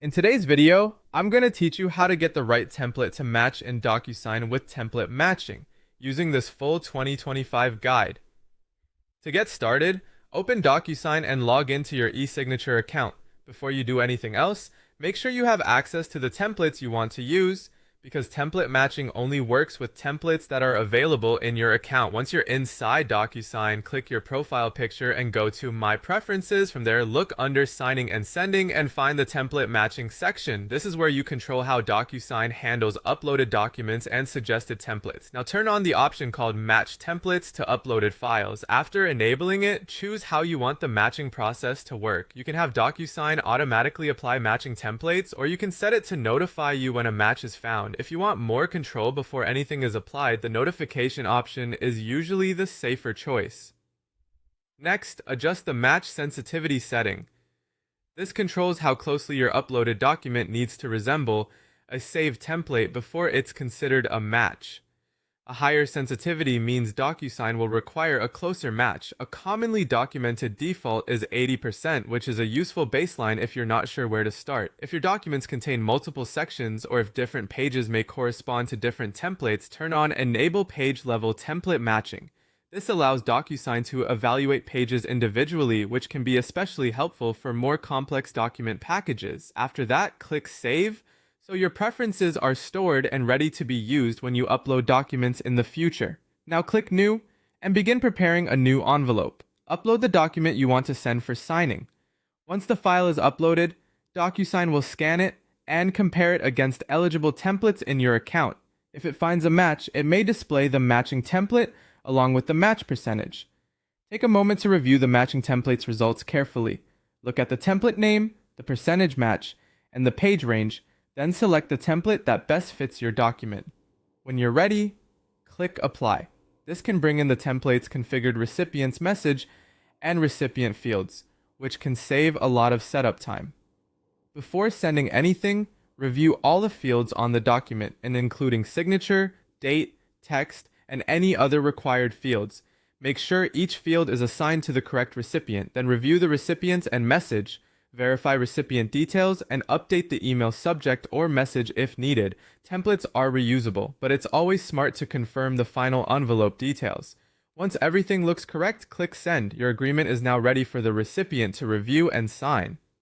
In today's video, I'm going to teach you how to get the right template to match in DocuSign with template matching, using this full 2025 guide. To get started, open DocuSign and log into your eSignature account. Before you do anything else, make sure you have access to the templates you want to use, because template matching only works with templates that are available in your account. Once you're inside DocuSign, click your profile picture and go to My Preferences. From there, look under Signing and Sending and find the Template Matching section. This is where you control how DocuSign handles uploaded documents and suggested templates. Now turn on the option called Match Templates to uploaded files. After enabling it, choose how you want the matching process to work. You can have DocuSign automatically apply matching templates, or you can set it to notify you when a match is found. If you want more control before anything is applied, the notification option is usually the safer choice. Next, adjust the match sensitivity setting. This controls how closely your uploaded document needs to resemble a saved template before it's considered a match. A higher sensitivity means DocuSign will require a closer match. A commonly documented default is 80%, which is a useful baseline if you're not sure where to start. If your documents contain multiple sections or if different pages may correspond to different templates, turn on Enable Page Level Template Matching. This allows DocuSign to evaluate pages individually, which can be especially helpful for more complex document packages. After that, click Save, so your preferences are stored and ready to be used when you upload documents in the future. Now click New and begin preparing a new envelope. Upload the document you want to send for signing. Once the file is uploaded, DocuSign will scan it and compare it against eligible templates in your account. If it finds a match, it may display the matching template along with the match percentage. Take a moment to review the matching template's results carefully. Look at the template name, the percentage match, and the page range. Then select the template that best fits your document. When you're ready, click Apply. This can bring in the template's configured recipient's message and recipient fields, which can save a lot of setup time. Before sending anything, review all the fields on the document, and including signature, date, text, and any other required fields. Make sure each field is assigned to the correct recipient, then review the recipients and message. Verify recipient details, and update the email subject or message if needed. Templates are reusable, but it's always smart to confirm the final envelope details. Once everything looks correct, click Send. Your agreement is now ready for the recipient to review and sign.